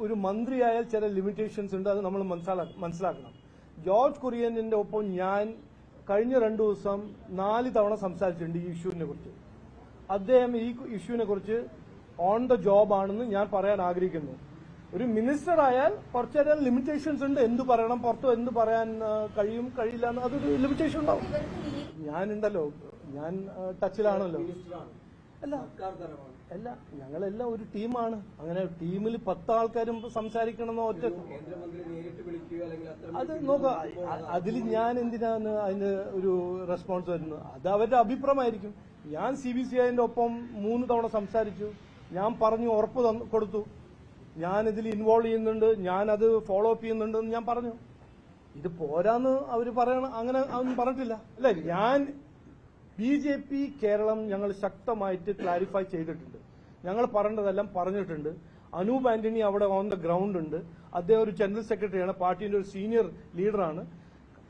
ഒരു മന്ത്രിയായാൽ ചില ലിമിറ്റേഷൻസ് ഉണ്ട്. അത് നമ്മൾ മനസ്സിലാക്കണം. ജോർജ് കുര്യന്റെ ഒപ്പം ഞാൻ കഴിഞ്ഞ 2 ദിവസം 4 തവണ സംസാരിച്ചിട്ടുണ്ട് ഈ ഇഷ്യൂവിനെ കുറിച്ച്. അദ്ദേഹം ഈ ഇഷ്യൂവിനെ കുറിച്ച് ഓൺ ദ ജോബ് ആണെന്ന് ഞാൻ പറയാൻ ആഗ്രഹിക്കുന്നു. ഒരു മിനിസ്റ്റർ ആയാൽ കുറച്ചേരം ലിമിറ്റേഷൻസ് ഉണ്ട്. എന്ത് പറയണം, പുറത്ത് എന്ത് പറയാൻ കഴിയും കഴിയില്ല എന്ന് അതൊരു ലിമിറ്റേഷൻ ഉണ്ടാവും. ഞാനുണ്ടല്ലോ, ഞാൻ ടച്ചിലാണല്ലോ. അല്ല, ഞങ്ങളെല്ലാം ഒരു ടീമാണ്. അങ്ങനെ ടീമിൽ 10 ആൾക്കാരും സംസാരിക്കണമെന്നോ ഒറ്റ അത് നോക്കുക. അതിൽ ഞാൻ എന്തിനാണ് അതിന് ഒരു റെസ്പോൺസ് വരുന്നത്? അത് അവരുടെ അഭിപ്രായമായിരിക്കും. ഞാൻ CBCIന്റെ ഒപ്പം 3 തവണ സംസാരിച്ചു. ഞാൻ പറഞ്ഞു, ഉറപ്പ് കൊടുത്തു, ഞാൻ ഇതിൽ ഇൻവോൾവ് ചെയ്യുന്നുണ്ട്, ഞാൻ അത് ഫോളോ അപ്പ് ചെയ്യുന്നുണ്ട് എന്ന് ഞാൻ പറഞ്ഞു. ഇത് പോരാന്ന് അവർ പറയണം, അങ്ങനെ ഒന്നും പറഞ്ഞിട്ടില്ല. അല്ലെ, ഞാൻ BJP കേരളം ഞങ്ങൾ ശക്തമായിട്ട് ക്ലാരിഫൈ ചെയ്തിട്ടുണ്ട്. ഞങ്ങൾ പറയേണ്ടതെല്ലാം പറഞ്ഞിട്ടുണ്ട്. അനൂപ് ആന്റണി അവിടെ ഓൺ ദ ഗ്രൗണ്ട് ഉണ്ട്. അദ്ദേഹം ഒരു ജനറൽ സെക്രട്ടറിയാണ്, പാർട്ടിന്റെ ഒരു സീനിയർ ലീഡറാണ്.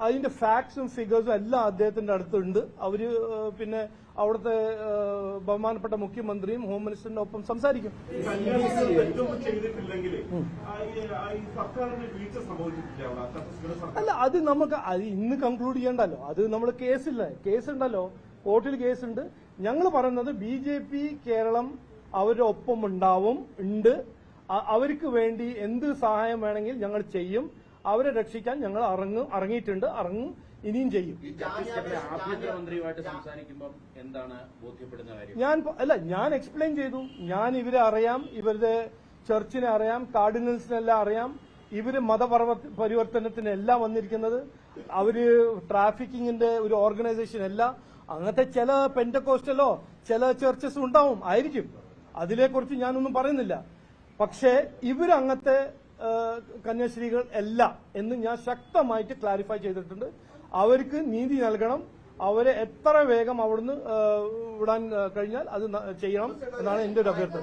അതിന്റെ ഫാക്ട്സും ഫിഗേഴ്സും എല്ലാം അദ്ദേഹത്തിന്റെ അടുത്തുണ്ട്. അവര് പിന്നെ അവിടുത്തെ ബഹുമാനപ്പെട്ട മുഖ്യമന്ത്രിയും ഹോം മിനിസ്റ്ററിന്റെ ഒപ്പം സംസാരിക്കും. അല്ല, അത് നമുക്ക് ഇന്ന് കൺക്ലൂഡ് ചെയ്യണ്ടല്ലോ. അത് നമ്മൾ കേസുണ്ടല്ലോ, കോർട്ടിൽ കേസുണ്ട്. ഞങ്ങൾ പറയുന്നത് BJP കേരളം അവരുടെ ഒപ്പം ഉണ്ട്. അവർക്ക് വേണ്ടി എന്ത് സഹായം വേണമെങ്കിൽ ഞങ്ങൾ ചെയ്യും. അവരെ രക്ഷിക്കാൻ ഞങ്ങൾ ഇറങ്ങിയിട്ടുണ്ട്, ഇനിയും ചെയ്യും. ആഭ്യന്തരമന്ത്രിയുമായിട്ട് സംസാരിക്കുമ്പോൾ എന്താണ് ബോധ്യപ്പെടുന്ന കാര്യം? ഞാൻ എക്സ്പ്ലെയിൻ ചെയ്തു. ഞാൻ ഇവരെ അറിയാം, ഇവരുടെ ചർച്ചിനെ അറിയാം, കാർഡിനൽസിനെല്ലാം അറിയാം. ഇവര് മതപരിവർത്തനത്തിനെല്ലാം വന്നിരിക്കുന്നത്. അവര് ട്രാഫിക്കിങ്ങിന്റെ ഒരു ഓർഗനൈസേഷൻ അല്ല. അങ്ങനത്തെ ചില പെന്റക്കോസ്റ്റലോ ചില ചർച്ചസ് ഉണ്ടാവും, ആയിരിക്കും. അതിനെക്കുറിച്ച് ഞാനൊന്നും പറയുന്നില്ല. പക്ഷേ ഇവരങ്ങനത്തെ കന്യാസ്ത്രീകൾ അല്ല എന്ന് ഞാൻ ശക്തമായിട്ട് ക്ലാരിഫൈ ചെയ്തിട്ടുണ്ട്. അവർക്ക് നീതി നൽകണം. അവരെ എത്ര വേഗം അവിടുന്ന് വിടാൻ കഴിഞ്ഞാൽ അത് ചെയ്യണം എന്നാണ് എന്റെ ഒരു അഭ്യർത്ഥന.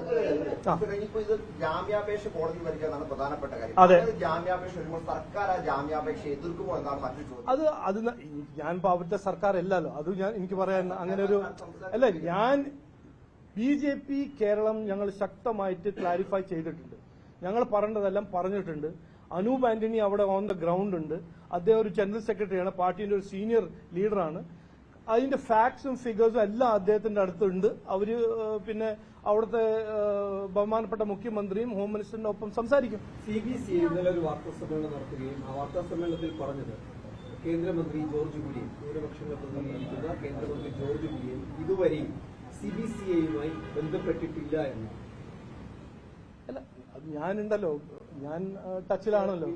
ജാമ്യാപേക്ഷ കോടതി വരികയാണ് പ്രധാനപ്പെട്ട കാര്യം. അതെ, ജാമ്യാപേക്ഷ വരുമ്പോൾ സർക്കാർ ആ ജാമ്യാപേക്ഷ എതിർക്കുമോ എന്നാണ് മറ്റൊരു ചോദ്യം. അത് ഞാനിപ്പോ അവിടുത്തെ സർക്കാർ അല്ലല്ലോ. അത് എനിക്ക് പറയാൻ അങ്ങനെ ഒരു അല്ല. ഞാൻ BJP കേരളം ഞങ്ങൾ ശക്തമായിട്ട് ക്ലാരിഫൈ ചെയ്തിട്ടുണ്ട്. ഞങ്ങൾ പറയേണ്ടതെല്ലാം പറഞ്ഞിട്ടുണ്ട്. അനൂപ് ആന്റണി അവിടെ ഓൺ ദ ഗ്രൗണ്ട് ഉണ്ട്. അദ്ദേഹം ഒരു ജനറൽ സെക്രട്ടറിയാണ്, പാർട്ടിന്റെ ഒരു സീനിയർ ലീഡറാണ്. അതിന്റെ ഫാക്ട്സും ഫിഗേഴ്സും എല്ലാം അദ്ദേഹത്തിന്റെ അടുത്തുണ്ട്. അവര് പിന്നെ അവിടുത്തെ ബഹുമാനപ്പെട്ട മുഖ്യമന്ത്രിയും ഹോം മിനിസ്റ്ററിന്റെ ഒപ്പം സംസാരിക്കും. CBCI ഇന്നലെ ഒരു വാർത്താ സമ്മേളനം നടത്തുകയും ആ വാർത്താ സമ്മേളനത്തിൽ പറഞ്ഞത് കേന്ദ്രമന്ത്രി ജോർജ് കുര്യൻ, ന്യൂനപക്ഷങ്ങളെ പ്രതിനിധീകരിക്കുന്ന കേന്ദ്രമന്ത്രി ജോർജ് കുര്യൻ ഇതുവരെയും CBCIയുമായി ബന്ധപ്പെട്ടിട്ടില്ല എന്ന്. അല്ല, ഞാനുണ്ടല്ലോ, ഞാൻ ടച്ചിലാണല്ലോ.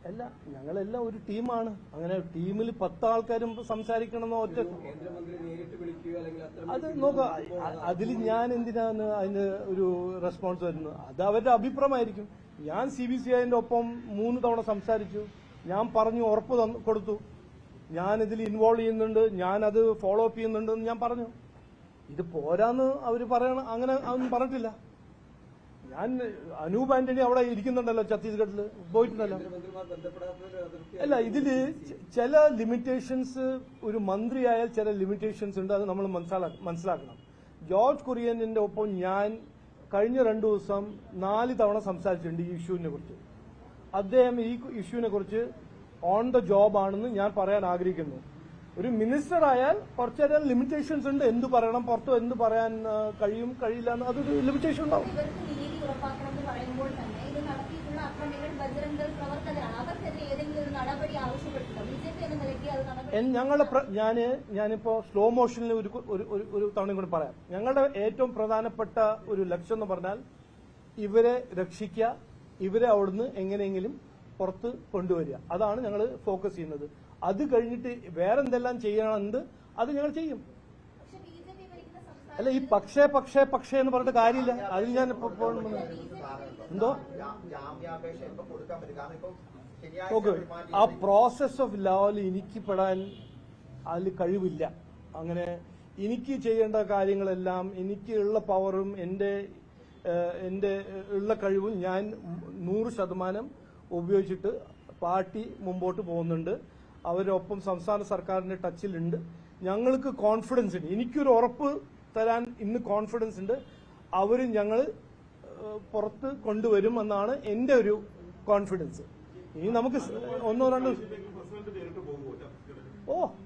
അല്ല, ഞങ്ങളെല്ലാം ഒരു ടീമാണ്. അങ്ങനെ ടീമിൽ 10 ആൾക്കാരും സംസാരിക്കണമെന്നോ ഒറ്റ അത് നോക്കുക. അതിൽ ഞാൻ എന്തിനാണ് അതിന് ഒരു റെസ്പോൺസ് വരുന്നത്? അത് അവരുടെ അഭിപ്രായമായിരിക്കും. ഞാൻ CBCIന്റെ ഒപ്പം 3 തവണ സംസാരിച്ചു. ഞാൻ പറഞ്ഞു, ഉറപ്പ് കൊടുത്തു, ഞാൻ ഇതിൽ ഇൻവോൾവ് ചെയ്യുന്നുണ്ട്, ഞാൻ അത് ഫോളോ അപ്പ് ചെയ്യുന്നുണ്ട് എന്ന് ഞാൻ പറഞ്ഞു. ഇത് പോരാന്ന് അവര് പറയണം, അങ്ങനെ ഒന്നും പറഞ്ഞിട്ടില്ല. ഞാൻ അനൂപ് ആന്റണി അവിടെ ഇരിക്കുന്നുണ്ടല്ലോ, ഛത്തീസ്ഗഡിൽ പോയിട്ടുണ്ടല്ലോ. അല്ല, ഇതില് ചില ലിമിറ്റേഷൻസ്, ഒരു മന്ത്രിയായാൽ ചില ലിമിറ്റേഷൻസ് ഉണ്ട്. അത് നമ്മൾ മനസ്സിലാക്കണം. ജോർജ് കുര്യന്റെ ഒപ്പം ഞാൻ കഴിഞ്ഞ 2 ദിവസം 4 തവണ സംസാരിച്ചിട്ടുണ്ട് ഈ ഇഷ്യൂവിനെ കുറിച്ച്. അദ്ദേഹം ഈ ഇഷ്യൂവിനെ കുറിച്ച് ഓൺ ദ ജോബ് ആണെന്ന് ഞാൻ പറയാൻ ആഗ്രഹിക്കുന്നു. ഒരു മിനിസ്റ്റർ ആയാൽ കുറച്ചേരം ലിമിറ്റേഷൻസ് ഉണ്ട്. എന്ത് പറയണം, പുറത്ത് എന്ത് പറയാൻ കഴിയും കഴിയില്ല എന്ന് അതൊരു ലിമിറ്റേഷൻ ഉണ്ടാവും. ഞാനിപ്പോ സ്ലോ മോഷനിൽ ഒരു തവണയും കൂടി പറയാം. ഞങ്ങളുടെ ഏറ്റവും പ്രധാനപ്പെട്ട ഒരു ലക്ഷ്യം എന്ന് പറഞ്ഞാൽ ഇവരെ രക്ഷിക്കുക, ഇവരെ അവിടുന്ന് എങ്ങനെയെങ്കിലും പുറത്ത് കൊണ്ടുവരിക. അതാണ് ഞങ്ങൾ ഫോക്കസ് ചെയ്യുന്നത്. അത് കഴിഞ്ഞിട്ട് വേറെന്തെല്ലാം ചെയ്യണമെന്ന് അത് ഞങ്ങൾ ചെയ്യും. അല്ല, ഈ പക്ഷേ എന്ന് പറഞ്ഞിട്ട് കാര്യമില്ല. അതിൽ ഞാൻ എന്തോ നോക്ക്, ആ പ്രോസസ് ഓഫ് ലോയിൽ എനിക്ക് പെടാൻ അതിൽ കഴിവില്ല. അങ്ങനെ എനിക്ക് ചെയ്യേണ്ട കാര്യങ്ങളെല്ലാം, എനിക്ക് ഉള്ള പവറും എന്റെ ഉള്ള കഴിവും ഞാൻ 100% ഉപയോഗിച്ചിട്ട് പാർട്ടി മുമ്പോട്ട് പോകുന്നുണ്ട്. അവരൊപ്പം സംസ്ഥാന സർക്കാരിന്റെ ടച്ചിലുണ്ട്. ഞങ്ങൾക്ക് കോൺഫിഡൻസ് ഉണ്ട്. എനിക്കൊരു ഉറപ്പ് തരാൻ ഇന്ന് കോൺഫിഡൻസ് ഉണ്ട്. ഞങ്ങൾ പുറത്ത് കൊണ്ടുവരും എന്നാണ് എന്റെ ഒരു കോൺഫിഡൻസ്. ഇനി നമുക്ക് ഒന്നോ രണ്ടോ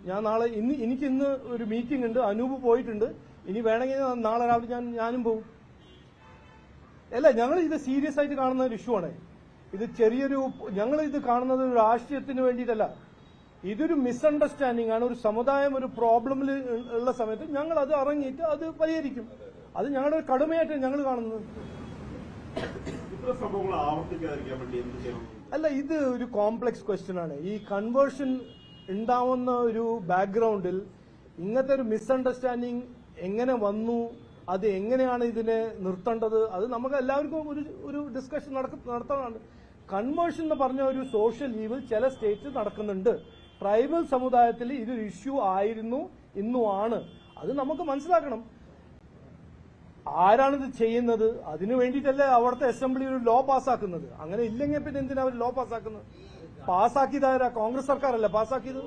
ഞാൻ നാളെ എനിക്ക് ഇന്ന് ഒരു മീറ്റിംഗ് ഉണ്ട്, അനൂപ് പോയിട്ടുണ്ട്. ഇനി വേണമെങ്കിൽ നാളെ രാവിലെ ഞാനും പോകും. അല്ല, ഞങ്ങൾ ഇത് സീരിയസ് ആയിട്ട് കാണുന്ന ഒരു ഇഷ്യൂ ആണ്. ഇത് ഞങ്ങൾ ഇത് കാണുന്നത് ഒരു രാഷ്ട്രീയത്തിന് വേണ്ടിയിട്ടല്ല. ഇതൊരു മിസ്അണ്ടർസ്റ്റാൻഡിംഗ് ആണ്. ഒരു സമുദായം ഒരു പ്രോബ്ലമിൽ ഉള്ള സമയത്ത് ഞങ്ങൾ അത് ഇറങ്ങിയിട്ട് അത് പരിഹരിക്കും. അത് ഞങ്ങളുടെ ഒരു കടമയായിട്ടാണ് ഞങ്ങൾ കാണുന്നത്. അല്ല, ഇത് ഒരു കോംപ്ലക്സ് ക്വസ്റ്റ്യൻ ആണ്. ഈ കൺവേർഷൻ ഉണ്ടാവുന്ന ഒരു ബാക്ക്ഗ്രൗണ്ടിൽ ഇങ്ങനത്തെ ഒരു മിസ്അണ്ടർസ്റ്റാൻഡിംഗ് എങ്ങനെ വന്നു, അത് എങ്ങനെയാണ് ഇതിനെ നിർത്തേണ്ടത്, അത് നമുക്ക് എല്ലാവർക്കും ഒരു ഡിസ്കഷൻ നടത്താനാണ്. കൺവേർഷൻ എന്ന് പറഞ്ഞ ഒരു സോഷ്യൽ ഈവിൽ ചില സ്റ്റേറ്റ്സ് നടക്കുന്നുണ്ട്. ട്രൈബൽ സമുദായത്തിൽ ഇതൊരു ഇഷ്യൂ ആയിരുന്നു, ഇന്നും ആണ്. അത് നമുക്ക് മനസ്സിലാക്കണം. ആരാണിത് ചെയ്യുന്നത്? അതിനു വേണ്ടിയിട്ടല്ലേ അവിടുത്തെ അസംബ്ലി ഒരു ലോ പാസ്സാക്കുന്നത്. അങ്ങനെ ഇല്ലെങ്കിൽ പിന്നെ എന്തിനാ അവർ ലോ പാസ്സാക്കുന്നത്? പാസ്സാക്കിയതാരാ? കോൺഗ്രസ് സർക്കാരല്ലേ പാസ്സാക്കിയത്.